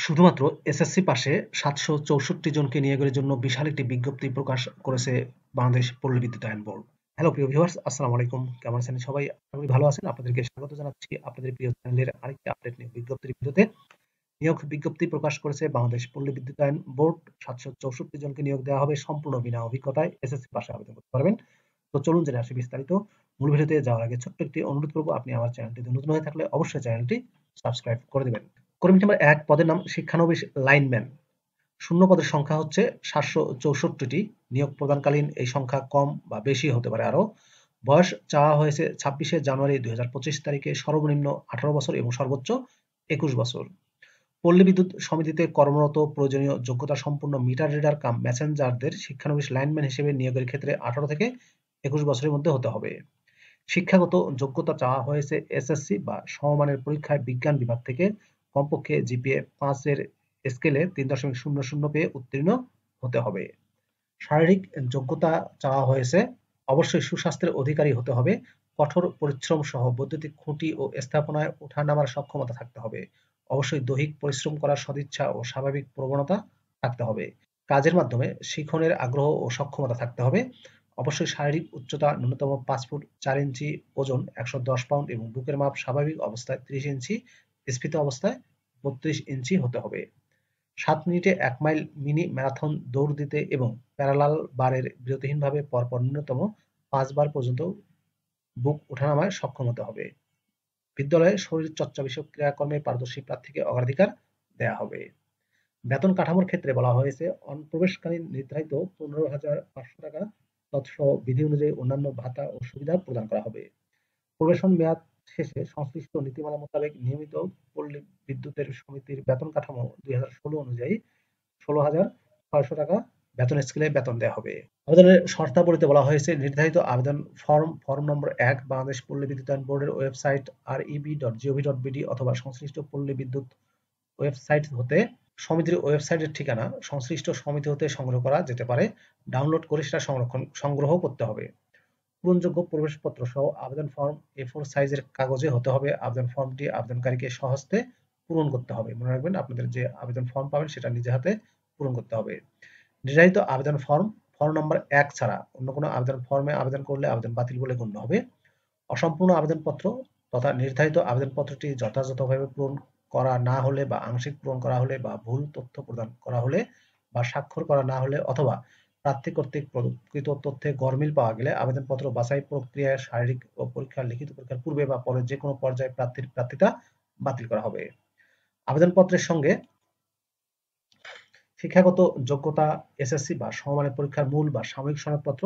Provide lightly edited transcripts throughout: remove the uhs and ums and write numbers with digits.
শুধুমাত্র এসএসসি পাশে ৭৬৪ জনকে নিয়োগের জন্য বিশাল একটি বিজ্ঞপ্তি প্রকাশ করেছে বাংলাদেশ পল্লী বিদ্যুতায়ন বোর্ড। হ্যালো প্রিয় ভিউয়ার্স, আসসালামু আলাইকুম। কেমন আছেন সবাই? আশা করি ভালো আছেন। আপনাদেরকে স্বাগত জানাচ্ছি আপনাদের প্রিয় চ্যানেলের আরেকটি আপডেট নিয়ে বিজ্ঞপ্তির ভিডিওতে। নিয়োগ বিজ্ঞপ্তি প্রকাশ করেছে বাংলাদেশ পল্লী বিদ্যুতায়ন বোর্ড। ৭৬৪ জনকে নিয়োগ দেওয়া হবে সম্পূর্ণ বিনা অভিজ্ঞতায়। এসএসসি পাশে আবেদন করতে পারবেন। তো চলুন জেনে আসি বিস্তারিত। মূল ভিডিওতে যাওয়ার আগে ছোট্ট একটি অনুরোধ করব, আপনি আমার চ্যানেলটিতে নতুন হয়ে থাকলে অবশ্যই চ্যানেলটি সাবস্ক্রাইব করে দিবেন। কর্মী নাম্বার ১, পদের নাম শিক্ষানবিশ লাইনম্যান। শূন্য পদের সংখ্যা হচ্ছে ৭৬৪টি। নিয়োগ প্রদানকালীন এই সংখ্যা কম বা বেশি হতে পারে আরো। বয়স চাওয়া হয়েছে ২৬শে জানুয়ারি ২০২৫ তারিখে সর্বনিম্ন ১৮ বছর এবং সর্বোচ্চ ২১ বছর। পল্লী বিদ্যুৎ সমিতিতে কর্মরত প্রয়োজনীয় যোগ্যতা সম্পন্ন মিটার রিডার কাম মেসেঞ্জারদের শিক্ষানবিশ লাইনম্যান হিসেবে নিয়োগের ক্ষেত্রে ১৮ থেকে ২১ বছরের মধ্যে হতে হবে। শিক্ষাগত যোগ্যতা চাওয়া হয়েছে এসএসসি বা সমমানের পরীক্ষায় বিজ্ঞান বিভাগ থেকে কমপক্ষে জিপিএ ৫ এর স্কেলে ৩.০০ পেয়ে উত্তীর্ণ হতে হবে। শারীরিক যোগ্যতা চাওয়া হয়েছে অবশ্যই সুস্বাস্থ্যের অধিকারী হতে হবে। কঠোর পরিশ্রম সহ বৈদ্যুতিক খুঁটি ও স্থাপনায় ওঠানামার সক্ষমতা থাকতে হবে। অবশ্যই দৈহিক পরিশ্রম করার সদিচ্ছা ও স্বাভাবিক প্রবণতা থাকতে হবে। কাজের মাধ্যমে শিখনের আগ্রহ ও সক্ষমতা থাকতে হবে। অবশ্যই শারীরিক উচ্চতা ন্যূনতম ৫ ফুট ৪ ইঞ্চি, ওজন ১১০ পাউন্ড এবং বুকের মাপ স্বাভাবিক অবস্থায় ৩০ ইঞ্চি, স্ফীত অবস্থায় ৩২ ইঞ্চি হতে হবে। ৭ মিনিটে ১ মাইল মিনি ম্যারাথন দৌড় দিতে এবং প্যারালাল বারের বিরতিহীনভাবে পরপর ন্যূনতম ৫ বার পর্যন্ত বুক ওঠানামায় সক্ষম হতে হবে। বিদ্যালয়ে শরীরচর্চা বিষয়ক ক্রিয়াকর্মে পারদর্শী প্রার্থীকে অগ্রাধিকার দেয়া হবে। বেতন কাঠামোর ক্ষেত্রে বলা হয়েছে অনুপ্রবেশকালীন নির্ধারিত ১৫,৫০০ টাকা তৎসহ বিধি অনুযায়ী অন্যান্য ভাতা ও সুবিধা প্রদান করা হবে। প্রবেশন মেয়াদ শেষে সংশ্লিষ্ট নীতিমালা মোতাবেক নিয়মিত পল্লী বিদ্যুতের সমিতির বেতন কাঠামো ২০১৬ অনুযায়ী ১৬,৬০০ টাকা বেতন স্কেলে বেতন দেওয়া হবে। আবেদনের শর্তাবলীতে বলা হয়েছে নির্ধারিত আবেদন ফর্ম নম্বর ১ বাংলাদেশ পল্লী বিদ্যুতায়ন বোর্ডের ওয়েবসাইট reb.gov.bd অথবা সংশ্লিষ্ট পল্লী বিদ্যুৎ ওয়েবসাইট হতে সমিতির ওয়েবসাইটের ঠিকানা সংশ্লিষ্ট সমিতি হতে সংগ্রহ করা যেতে পারে। ডাউনলোড করে সেটা সংগ্রহ করতে হবে। পূরণযোগ্য প্রবেশপত্র সহ আবেদন ফর্ম A4 সাইজের কাগজে হতে হবে। আবেদন ফর্মটি আবেদনকারীকে স্বহস্তে পূরণ করতে হবে। মনে রাখবেন, আপনাদের যে আবেদন ফর্ম পাবেন সেটা নিজে হাতে পূরণ করতে হবে। নির্ধারিত আবেদন ফর্ম নম্বর ১ ছাড়া অন্য কোনো আবেদন ফর্মে আবেদন করলে আবেদন বাতিল বলে গণ্য হবে। অসম্পূর্ণ আবেদনপত্র তথা নির্ধারিত আবেদনপত্রটি যথাযথভাবে পূরণ করা না হলে বা আংশিক পূরণ করা হলে বা ভুল তথ্য প্রদান করা হলে বা স্বাক্ষর করা না হলে অথবা প্রার্থী কর্তৃক প্রকৃত তথ্যে গরমিল পাওয়া গেলে আবেদনপত্র বাছাই প্রক্রিয়ায় শারীরিক ও লিখিত পরীক্ষার পূর্বে বা পরে যে কোনো পর্যায়ে প্রার্থীর প্রার্থিতা বাতিল করা হবে। আবেদনপত্রের সঙ্গে শিক্ষাগত যোগ্যতা, এসএসসি বা সমমানের পরীক্ষার মূল বা সাময়িক সনদপত্র,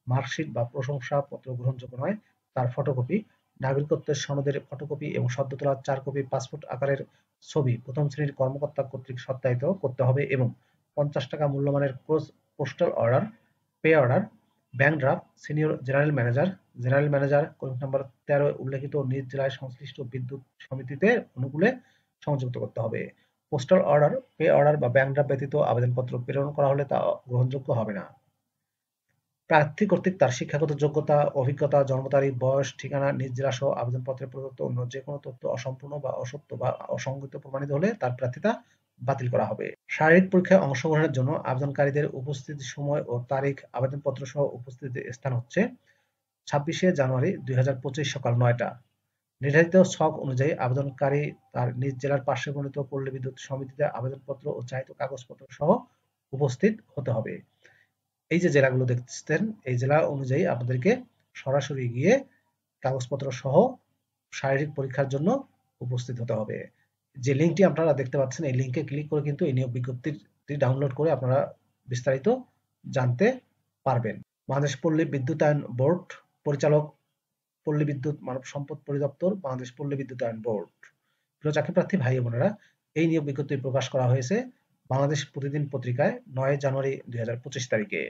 মার্কশিট বা প্রশংসাপত্র গ্রহণযোগ্য নয়, তার ফটোকপি, নাগরিকত্বের সনদের ফটোকপি এবং সদ্য তোলা ৪ কপি পাসপোর্ট আকারের ছবি প্রথম শ্রেণীর কর্মকর্তা কর্তৃক সত্যায়িত করতে হবে এবং ৫০ টাকা মূল্যমানের postal order, pay order, bank draft senior general manager কর্মী নম্বর ১৩ উল্লেখিত নিজ জেলায় সংশ্লিষ্ট বিদ্যুৎ সমিতিতে অনুকূলে সংযুক্ত করতে হবে। পোস্টাল অর্ডার, পে অর্ডার বা ব্যাংক ড্রাফট ব্যতীত আবেদনপত্র প্রেরণ করা হলে তা গ্রহণযোগ্য হবে না। প্রার্থী কর্তৃক তার শিক্ষাগত যোগ্যতা, অভিজ্ঞতা, জন্ম তারিখ, বয়স, ঠিকানা, নিজ জেলা সহ আবেদনপত্রে প্রদত্ত অন্য যে কোনো তথ্য অসম্পূর্ণ বা অসত্য বা অসংগত প্রমাণিত হলে তার প্রার্থিতা বাতিল করা হবে। শারীরিক পরীক্ষায় অংশগ্রহণের জন্য আবেদনকারীদের উপস্থিতির সময় ও তারিখ আবেদনপত্র সহ উপস্থিতির স্থান হচ্ছে ২৬শে জানুয়ারি ২০২৫ সকাল ৯টা। নির্ধারিত ছক অনুযায়ী আবেদনকারী তার নিজ জেলার পার্শ্বে বর্ণিত পল্লী বিদ্যুৎ সমিতিতে আবেদনপত্র ও চাহিত কাগজপত্র সহ উপস্থিত হতে হবে। এই যে জেলাগুলো দেখছেন, এই জেলা অনুযায়ী আপনাদেরকে সরাসরি গিয়ে কাগজপত্র সহ শারীরিক পরীক্ষার জন্য উপস্থিত হতে হবে। যে লিঙ্কটি আপনারা দেখতে পাচ্ছেন, এই লিঙ্কে ক্লিক করে কিন্তু এই নিয়োগ বিজ্ঞপ্তিটি ডাউনলোড করে আপনারা বিস্তারিত জানতে পারবেন। বাংলাদেশ পল্লী বিদ্যুতায়ন বোর্ড, পরিচালক পল্লী বিদ্যুৎ মানব সম্পদ পরিদপ্তর, বাংলাদেশ পল্লী বিদ্যুতায়ন বোর্ড। প্রিয় চাকরি প্রার্থী ভাই বোনেরা, এই নিয়োগ বিজ্ঞপ্তি প্রকাশ করা হয়েছে বাংলাদেশ প্রতিদিন পত্রিকায় ৯ জানুয়ারি ২০২৫ তারিখে।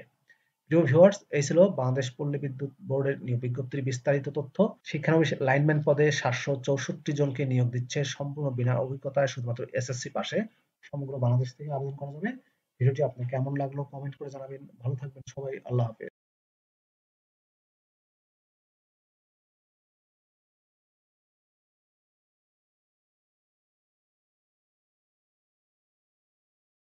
প্রিয় ভিউয়ার্স, এই ছিল বাংলাদেশ পল্লী বিদ্যুৎ বোর্ডের নিয়োগ বিজ্ঞপ্তির বিস্তারিত তথ্য। শিক্ষানবিশ লাইনম্যান পদে ৭৬৪ জনকে নিয়োগ দিচ্ছে সম্পূর্ণ বিনা অভিজ্ঞতায়, শুধুমাত্র এসএসসি পাশে। সমগ্র বাংলাদেশ থেকে আবেদন করা যাবে। ভিডিওটি আপনার কেমন লাগলো কমেন্ট করে জানাবেন। ভালো থাকবেন সবাই। আল্লাহ হাফেজ।